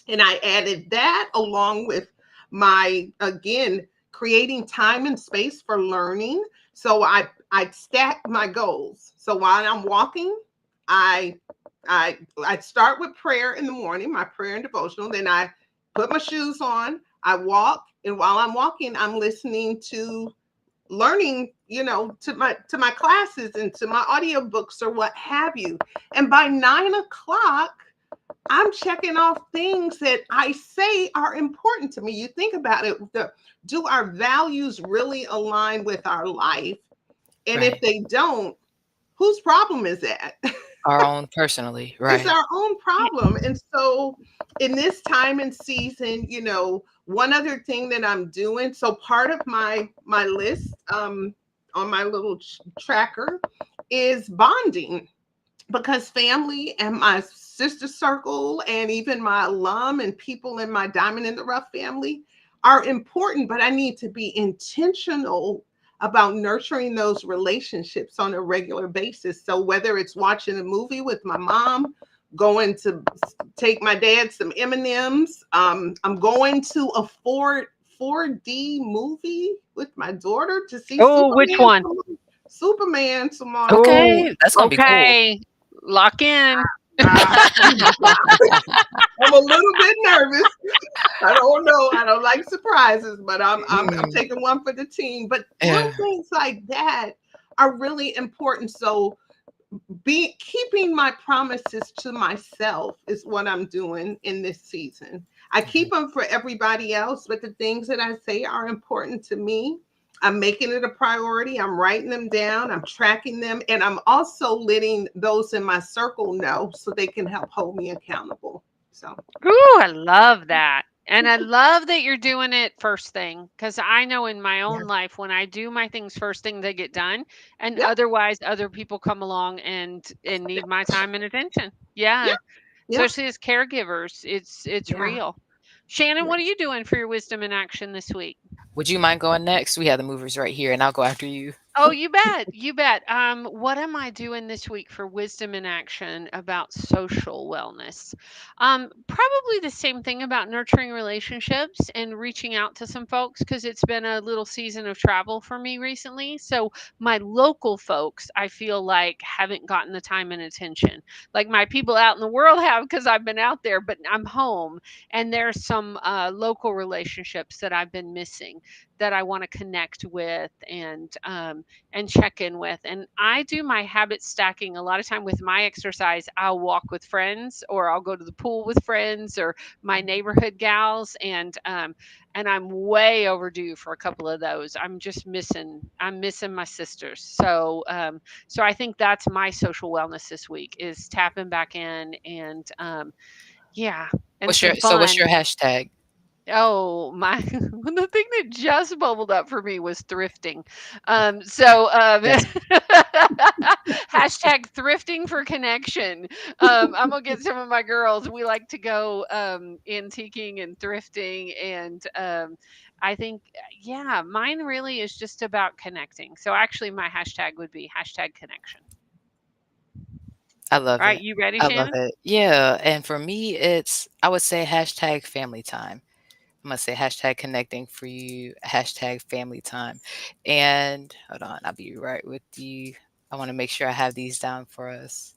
and I added that along with my, again, creating time and space for learning. So I stack my goals. So while I'm walking, I I start with prayer in the morning, my prayer and devotional. Then I put my shoes on, I walk, and while I'm walking, I'm listening to learning, to my classes and to my audiobooks or what have you. And by 9 o'clock, I'm checking off things that I say are important to me. You think about it, do our values really align with our life? And if Right. they don't, whose problem is that? Our own personally. It's Right. our own problem. And so in this time and season, one other thing that I'm doing, so part of my list on my little tracker is bonding, because family and my sister circle and even my alum and people in my Diamond in the Rough family are important, but I need to be intentional about nurturing those relationships on a regular basis. So whether it's watching a movie with my mom, going to take my dad some M&Ms, I'm going to a 4D movie with my daughter to see Oh, which Superman. one? Superman tomorrow. Oh, Okay. That's gonna be cool. okay. Lock in. Uh, I'm a little bit nervous. I don't know. I don't like surprises, but I'm Mm, taking one for the team. But little yeah. things like that are really important. So be keeping my promises to myself is what I'm doing in this season. I Mhm. keep them for everybody else, but the things that I say are important to me. I'm making it a priority. I'm writing them down. I'm tracking them. And I'm also letting those in my circle know so they can help hold me accountable. So, Ooh, I love that. And I love that you're doing it first thing because I know in my yeah. own life when I do my things first thing they get done, and Yep. otherwise other people come along and need my time and attention. Yep. Yeah, Yep. especially as caregivers, it's Yeah. real. Shannon, what are you doing for your wisdom in action this week? Would you mind going next? We have the movers right here, and I'll go after you. Oh, you bet. You bet. What am I doing this week for wisdom in action about social wellness? Probably the same thing about nurturing relationships and reaching out to some folks because it's been a little season of travel for me recently. So my local folks, I feel like haven't gotten the time and attention like my people out in the world have because I've been out there, but I'm home and there's some local relationships that I've been missing that I want to connect with and check in with. And I do my habit stacking a lot of time with my exercise. I'll walk with friends, or I'll go to the pool with friends, or my neighborhood gals, and I'm way overdue for a couple of those. I'm just missing. I'm missing my sisters. So I think that's my social wellness this week is tapping back in yeah, and some What's fun. your hashtag? Oh, my the thing that just bubbled up for me was thrifting. So, Yes. hashtag thrifting for connection. I'm gonna get some of my girls. We like to go antiquing and thrifting, and I think, yeah, mine really is just about connecting. So actually, my hashtag would be hashtag connection. I love All right, it. you ready, I love Shannon? it. Yeah, and for me, I would say hashtag family time. I'm gonna say hashtag connecting for you, hashtag family time. And hold on, I'll be right with you. I want to make sure I have these down for us.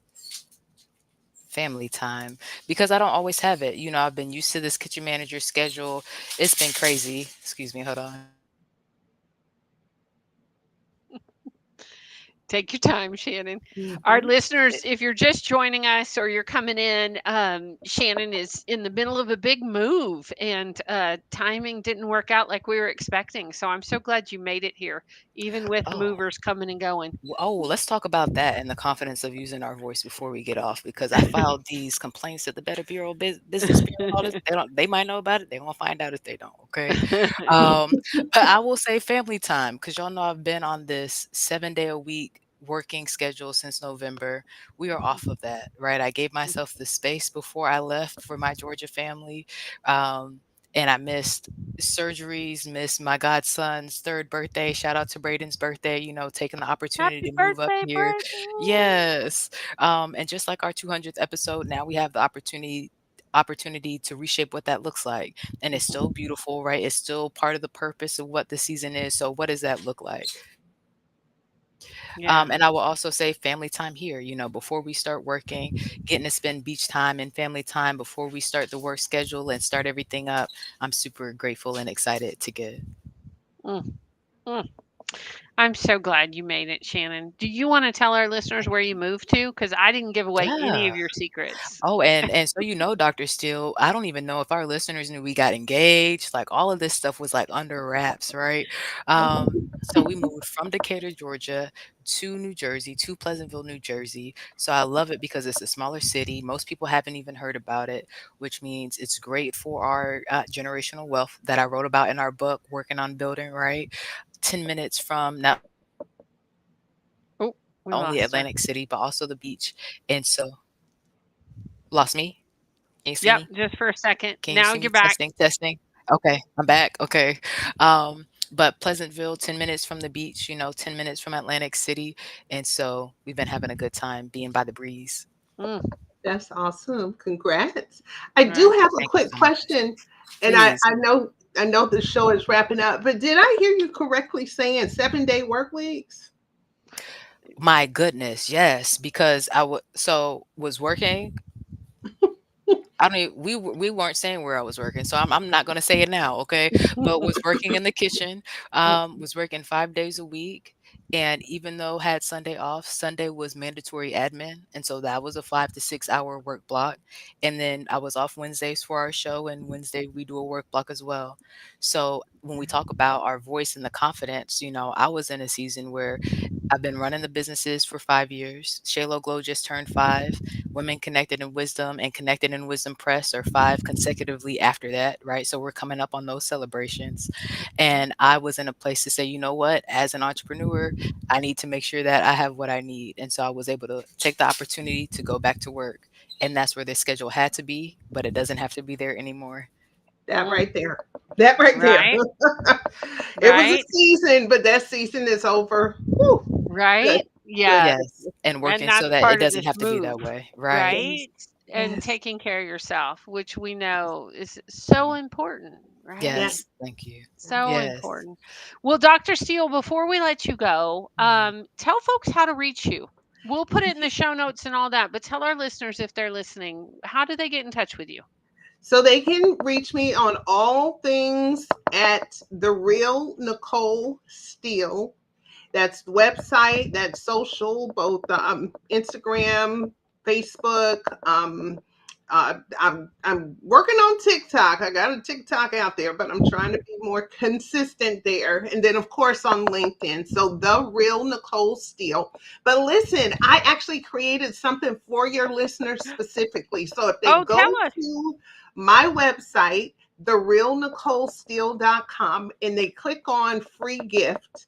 Family time, because I don't always have it. I've been used to this kitchen manager schedule. It's been crazy. Excuse me, hold on. Take your time, Shannon. Our Mhm. listeners, if you're just joining us or you're coming in, Shannon is in the middle of a big move and timing didn't work out like we were expecting. So I'm so glad you made it here, even with Oh, movers coming and going. let's talk about that and the confidence of using our voice before we get off, because I filed these complaints at the Better Bureau, Business Bureau, all this. They might know about it. They won't find out if they don't. Okay. Um, but I will say family time, because y'all know I've been on this 7 day a week working schedule since November. We are off of that, right? I gave myself the space before I left for my Georgia family. And I missed surgeries, missed my godson's third birthday. Shout out to Braden's birthday, taking the opportunity Happy to move up birthday, here. Brittany. Yes. And just like our 200th episode, now we have the opportunity to reshape what that looks like. And it's still beautiful, right? It's still part of the purpose of what the season is. So what does that look like? Yeah. And I will also say family time here, before we start working, getting to spend beach time and family time before we start the work schedule and start everything up. I'm super grateful and excited to get. Mm, mm. I'm so glad you made it, Shannon. Do you want to tell our listeners Thank where you you. moved to? Because I didn't give away any Yeah. of your secrets. Oh, and so Dr. Steele, I don't even know if our listeners knew we got engaged. Like all of this stuff was like under wraps, right? So we moved from Decatur, Georgia to New Jersey, to Pleasantville, New Jersey. So I love it because it's a smaller city. Most people haven't even heard about it, which means it's great for our generational wealth that I wrote about in our book, Working on Building, right? 10 minutes from not only Atlantic City, but also the beach. Oh, we And lost her. so, lost me? Can you see me? Yep, just for a second. Can you see Now me? you're back. Testing. Okay, I'm back. Okay. But Pleasantville, 10 minutes from the beach, 10 minutes from Atlantic City. And so we've been having a good time being by the breeze. Mm, That's awesome. Congrats. I do right. have a Thank you quick so much. question, and I, Please. I know I know the show is wrapping up, but did I hear you correctly saying 7 day work weeks? My goodness, yes, because was working. I don't even, we weren't saying where I was working, so I'm not gonna say it now, okay? But was working in the kitchen, was working 5 days a week, and even though had Sunday off, Sunday was mandatory admin, and so that was a 5 to 6 hour work block. And then I was off Wednesdays for our show, and Wednesday we do a work block as well. So when we talk about our voice and the confidence, I was in a season where I've been running the businesses for 5 years. Shaylo Glow just turned 5. Women Connected in Wisdom and Connected in Wisdom Press are 5 consecutively after that, right? So we're coming up on those celebrations. And I was in a place to say, you know what, as an entrepreneur, I need to make sure that I have what I need. And so I was able to take the opportunity to go back to work. And that's where the schedule had to be, but it doesn't have to be there anymore. That Mm, right there. That right there. right, It was a right, season, but that season is over. Whew. Good. right. Good. Yeah, Yes, and and working so that's that it part of doesn't this have to be move, that way. Right. Yes. right? And Yes. taking care of yourself, which we know is so important, right? Yes. Yes, thank you. So Yes. important. Well, Dr. Steele, before we let you go, Mhm. tell folks how to reach you. We'll put it in the show notes and all that, but tell our listeners if they're listening, how do they get in touch with you? So they can reach me on all things at the Real Nicole Steele. That's website, that's social, both Instagram, Facebook. I'm working on TikTok. I got a TikTok out there, but I'm trying to be more consistent there. And then, of course, on LinkedIn. So the Real Nicole Steele. But listen, I actually created something for your listeners specifically. So if they Oh, tell go us. to my website, therealnicolesteele.com, and they click on free gift,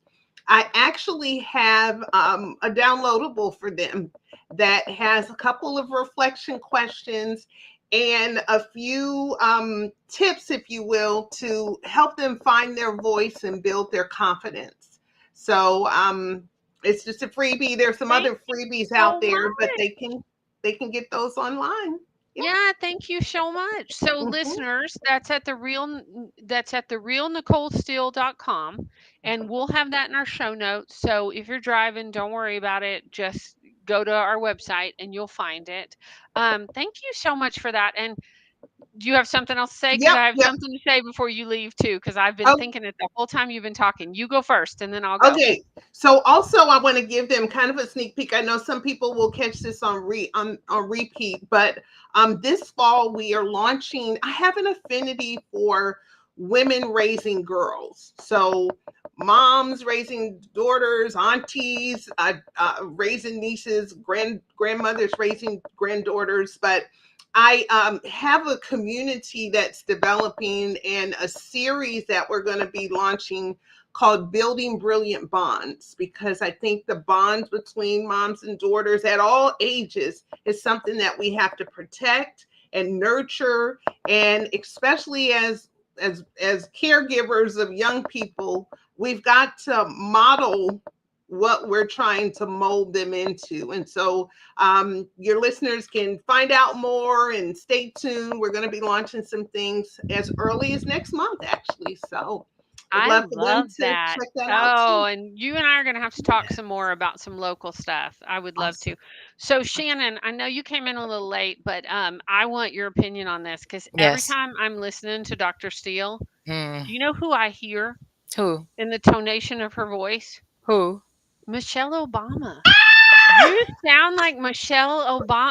I actually have a downloadable for them that has a couple of reflection questions and a few tips, if you will, to help them find their voice and build their confidence. So it's just a freebie. There's some Thank other you freebies so out there, but much. they can get those online. Yeah. Yeah, thank you so much. So Mhm. listeners, that's at therealnicolesteele.com, and we'll have that in our show notes. So if you're driving, don't worry about it. Just go to our website and you'll find it. Thank you so much for that. And do you have something else to say? Because Yep. I have Yep. something to say before you leave too. Because I've been Oh, thinking it the whole time you've been talking. You go first, and then I'll go. okay. So also I want to give them kind of a sneak peek. I know some people will catch this on repeat, but this fall we are launching. I have an affinity for women raising girls. So moms raising daughters, aunties, raising nieces, grandmothers raising granddaughters, but I have a community that's developing and a series that we're going to be launching called Building Brilliant Bonds, because I think the bonds between moms and daughters at all ages is something that we have to protect and nurture, and especially as caregivers of young people, we've got to model what we're trying to mold them into. And so your listeners can find out more and stay tuned. We're going to be launching some things as early as next month, actually. So would I love for them love to that. check that out Oh, too. and you and I are going to have to talk some more about some local stuff. I would love Awesome. to. So, Shannon, I know you came in a little late, but I want your opinion on this because every Yes. time I'm listening to Dr. Steele, Mm. do you know who I hear Who? in the tonation of her voice? Who? Michelle Obama. You sound like Michelle Obama.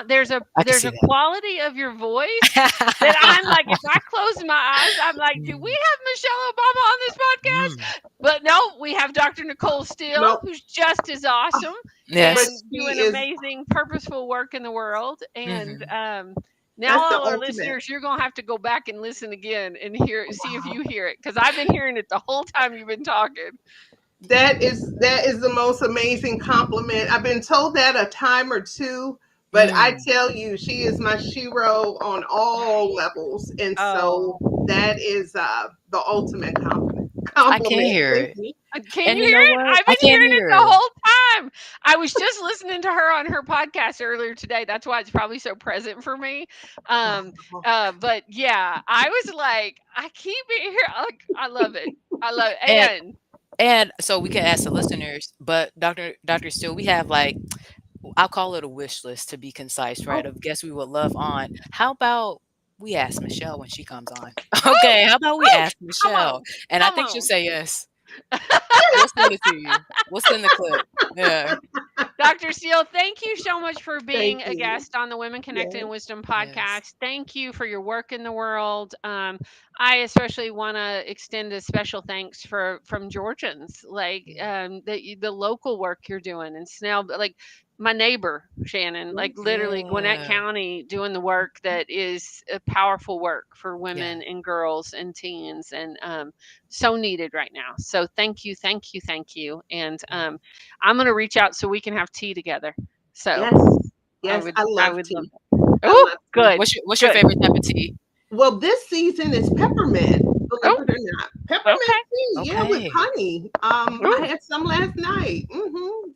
I can There's see a quality of your voice that I'm like, if I close my eyes, I'm like, do we Mm. have Michelle Obama on this Mm. podcast? But no, we have Dr. Nicole Steele, No, who's just as awesome but and Yes. she doing is, amazing, purposeful work in the world. And Mhm. now, that's the all our ultimate. listeners, you're gonna have to go back and listen again and see if you hear it, because I've been hearing it the whole time you've been talking. That is the most amazing compliment. I've been told that a time or two, but I Mm. tell you, she is my shero on all levels. And so Oh. that is the ultimate compliment. I can Compliment. hear Thank it. you. Can And you you hear know it? what? I've I been can hearing it hear the it. whole time. I was just listening to her on her podcast earlier today. That's why it's probably so present for me. Um, Wow. but yeah, I was like, I keep it here. Like, I love it. I love it. And and so we can ask the listeners, but Dr. Still, we have like I'll call it a wish list to be concise, right? Oh, Of guests we would love on. How about we ask Michelle when she comes on? oh, Okay, how about we oh, ask come Michelle? on, And I come think she'll on. say yes. We'll send it to you. We'll send the clip. Yeah. Dr. Steele, thank you so much for thank being a you. guest on the Women Connected in Yes. Wisdom Yes. podcast. Thank you for your work in the world. I especially want to extend a special thanks for from Georgians, like the local work you're doing in Snell, like my neighbor Shannon, like literally Gwinnett Yeah. County, doing the work that is a powerful work for Yeah. women and girls and teens, and so needed right now. So thank you, thank you, thank you, and Yeah. I'm gonna reach out so we can have tea together. So Yes. I Yes. would I I love would love tea. that. I Oh, love tea. good, What's your good. favorite type of tea? Well, this season is peppermint, believe Oh, it or not. okay. Peppermint tea, yeah, with Okay. honey. I Ooh, had some last night.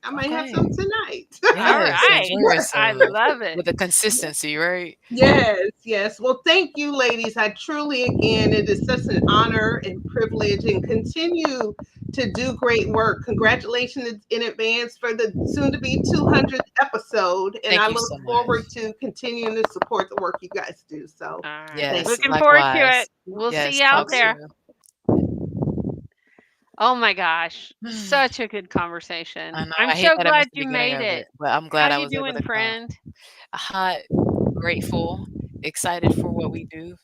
I might have some Okay. tonight. all Yes, right. enjoy I yourself love it. with the consistency, right? Yes, yes. Well, thank you, ladies. I truly, again, it is such an honor and privilege, and continue to do great work. Congratulations in advance for the soon to be 200th episode. And Thank I you look so forward much. to continuing to support the work you guys do. So All right. thank Yes, you. Looking forward to it. likewise. We'll see Yes, you out talk there. soon. Oh my gosh, such a good I conversation. know, I'm I hate so that I glad missed the you beginning made of it. it, but I'm How glad I you was able doing, to come. friend? Hot, grateful, excited for what we do.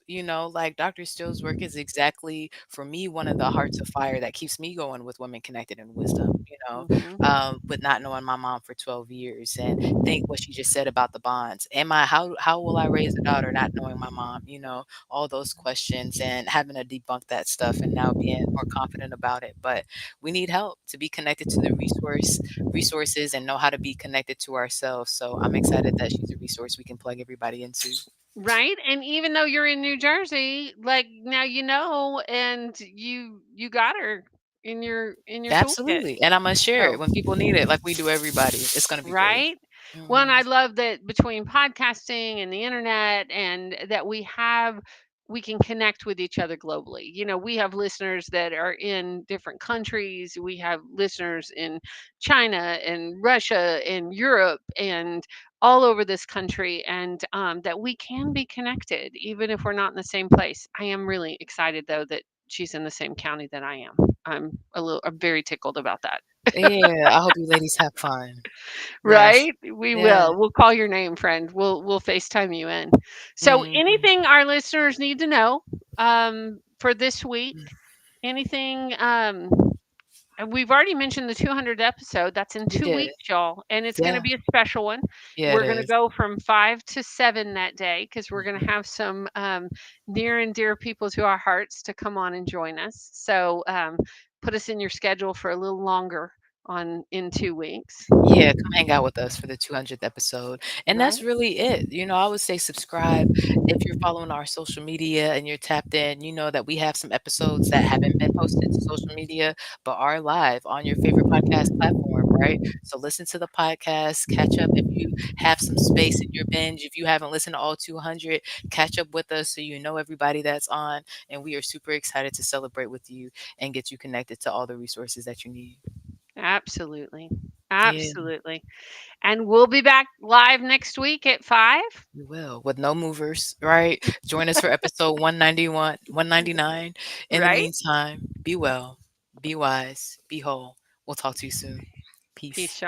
Like Dr. Steele's work is exactly for me one of the hearts of fire that keeps me going with Women Connected in Wisdom. Mhm. With not knowing my mom for 12 years and think what she just said about the bonds. How will I raise a daughter not knowing my mom? All those questions and having to debunk that stuff and now being more confident about it. But we need help to be connected to the resources and know how to be connected to ourselves. So I'm excited that she's a resource we can plug everybody into. Right? And even though you're in New Jersey, like now you know and you got her in your toolkit. Absolutely. And I'm gonna share it So, when people need it, like we do everybody. It's gonna be great. right? Well, and Mhm. I love that between podcasting and the internet and that we can connect with each other globally. We have listeners that are in different countries. We have listeners in China and Russia and Europe and all over this country, and that we can be connected even if we're not in the same place. I am really excited though that she's in the same county that I am. I'm very tickled about that. Yeah, I hope you ladies have fun. Yes. Right? We Yeah. will. We'll call your name, friend. We'll FaceTime you in. So Mhm. anything our listeners need to know for this week? Anything and we've already mentioned the 200th episode. That's in We 2 did. weeks, y'all, and it's going to Yeah. be a special one. Yeah, it We're going to is. go from 5 to 7 that day because we're going to Mhm. have some near and dear people to our hearts to come on and join us. So put us in your schedule for a little longer on in 2 weeks. Yeah, come hang out with us for the 200th episode. And Right? that's really it. I would say subscribe if you're following our social media and you're tapped in. You know that we have some episodes that haven't been posted to social media, but are live on your favorite podcast platform, right? So listen to the podcast, catch up if you have some space in your binge. If you haven't listened to all 200, catch up with us so you know everybody that's on. And we are super excited to celebrate with you and get you connected to all the resources that you need. Absolutely. Yeah. Absolutely. And we'll be back live next week at 5, You will, with no movers, right? Join us for episode 191, 199. In the right? meantime, be well, be wise, be whole. We'll talk to you soon. Peace, Peace. y'all.